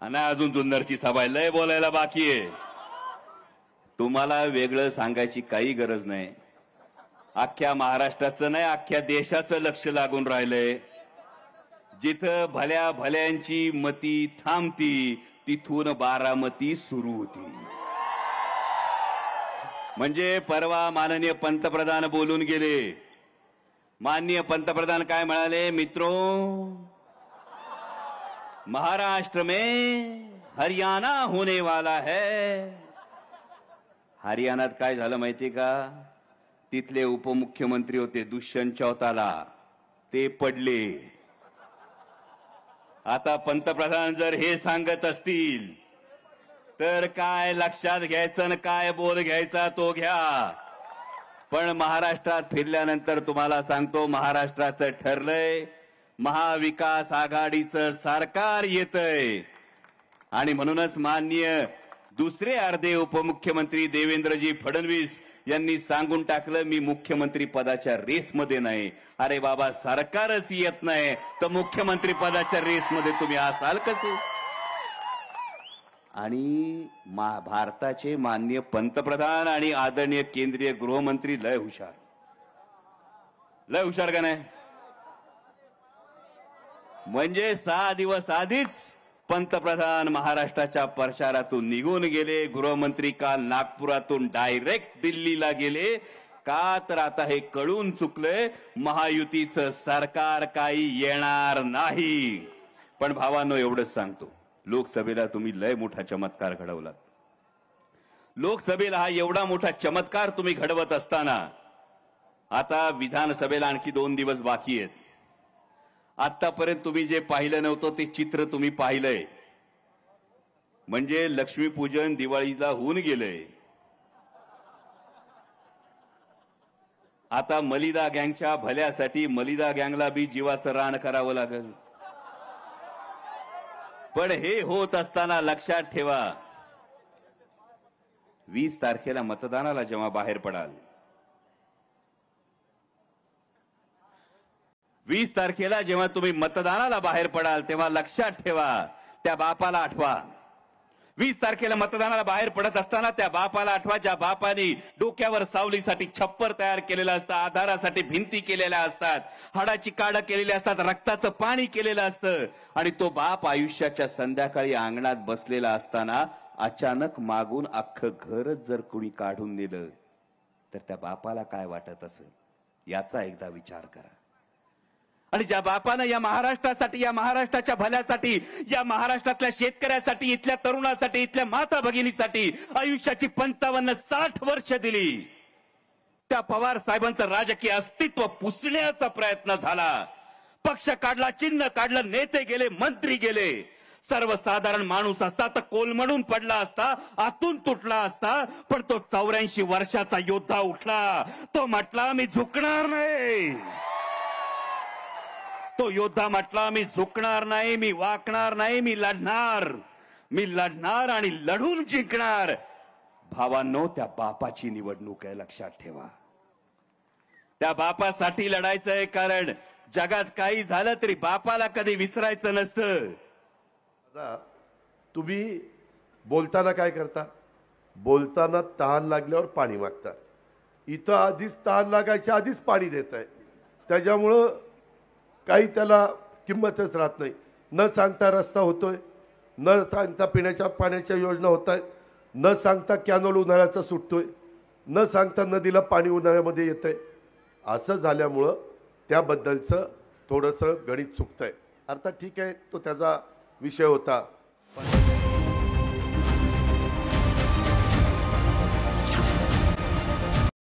आणि अजून जुन्नरची सभा लय बोलायला बाकी आहे. तुम्हाला वेगळं सांगायची काही गरज नाही. अख्ख्या महाराष्ट्राचं नाही अख्ख्या देशाचं लक्ष लागून राहिलंय. जिथं भल्या भल्यांची मती थांबती तिथून बारामती सुरू होती. म्हणजे परवा माननीय पंतप्रधान बोलून गेले. माननीय पंतप्रधान काय म्हणाले? मित्रों, महाराष्ट्र में हरियाणा होने वाला है. हरियाणात काय झालं माहिती का? तिथले उपमुख्यमंत्री होते दुष्यंत चौताला, ते पडले. आता पंतप्रधान जर हे सांगत असतील तर काय लक्षात घ्यायचं आणि काय बोल घ्यायचा तो घ्या. पण महाराष्ट्रात फिरल्यानंतर तुम्हाला सांगतो, महाराष्ट्राचं ठरलंय, महाविकास आघाडीचं सरकार येतंय. आणि म्हणूनच माननीय दुसरे अर्धे उपमुख्यमंत्री देवेंद्रजी फडणवीस यांनी सांगून टाकलं, मी मुख्यमंत्री पदाच्या रेसमध्ये नाही. अरे बाबा, सरकारच येत नाही तर मुख्यमंत्री पदाच्या रेसमध्ये तुम्ही असाल कसे? आणि भारताचे माननीय पंतप्रधान आणि आदरणीय केंद्रीय गृहमंत्री लय हुशार का नाही? म्हणजे 6 दिवस आधीच पंतप्रधान महाराष्ट्राच्या प्रचारातून निघून गेले. गृहमंत्री काल नागपुरातून डायरेक्ट दिल्लीला गेले. का तर आता हे कळून चुकलंय, महायुतीचं सरकार काही येणार नाही. पण भावांनो, एवढंच सांगतो, लोकसभेला तुम्ही लय मोठा चमत्कार घडवलात. लोकसभेला हा एवढा मोठा चमत्कार तुम्ही घडवत असताना आता विधानसभेला आणखी 2 दिवस बाकी आहेत. आतापर्यंत तुम्ही जे पाहिलं नव्हतं ते चित्र तुम्ही पाहिलंय. म्हणजे लक्ष्मीपूजन दिवाळीला होऊन गेलंय. आता मलिदा गँगच्या भल्यासाठी मलिदा गँगला बी जीवाचं रान करावं लागेल. पण हे होत असताना लक्षात ठेवा, 20 तारखेला मतदानाला जेव्हा बाहेर पडाल, 20 तारखेला जेव्हा तुम्ही मतदानाला बाहेर पडाल तेव्हा लक्षात ठेवा, त्या बापाला आठवा. 20 तारखेला मतदानाला बाहेर पडत असताना त्या बापाला आठवा, ज्या बापाने डोक्यावर सावलीसाठी छप्पर तयार केलेलं असतं, आधारासाठी भिंती केलेल्या असतात, हाडाची काढ केलेली असतात, रक्ताचं पाणी केलेलं असतं. आणि तो बाप आयुष्याच्या संध्याकाळी अंगणात बसलेला असताना अचानक मागून अख्खं घरच जर कोणी काढून दिलं तर त्या बापाला काय वाटत असेल याचा एकदा विचार करा. आणि ज्या बापानं या महाराष्ट्रासाठी, या महाराष्ट्राच्या भल्यासाठी, या महाराष्ट्रातल्या शेतकऱ्यासाठी, इथल्या तरुणासाठी, इथल्या माता भगिनीसाठी आयुष्याची 55-60 वर्ष दिली, त्या पवार साहेबांचं राजकीय अस्तित्व पुसण्याचा प्रयत्न झाला. पक्ष काढला, चिन्ह काढलं, नेते गेले, मंत्री गेले. सर्वसाधारण माणूस असता तर कोलमडून पडला असता, आतून तुटला असता. पण तो 84 वर्षाचा योद्धा उठला. तो म्हटला, मी झुकणार नाही. तो योद्धा म्हटला, मी झुकणार नाही, मी वाकणार नाही, मी लढणार आणि लढून जिंकणार. भावांनो, त्या बापाची निवडणूक आहे, लक्षात ठेवा. त्या बापासाठी लढायचंय, कारण जगात काही झालं तरी बापाला कधी विसरायचं नसतं. तुम्ही बोलताना काय करता? बोलताना तहान लागल्यावर पाणी मागता. इथं आधीच तहान लागायच्या आधीच पाणी देत आहे. त्याच्यामुळं काही त्याला किंमतच राहत नाही. न सांगता रस्ता होतोय, न सांगता पिण्याच्या पाण्याच्या योजना होत आहेत, न सांगता कॅनोल उन्हाळ्याचा सुटतोय, न सांगता नदीला पाणी उन्हाळ्यामध्ये येतंय. असं झाल्यामुळं त्याबद्दलचं थोडंसं गणित चुकतंय. अर्थात ठीक आहे, तो त्याचा विषय होता.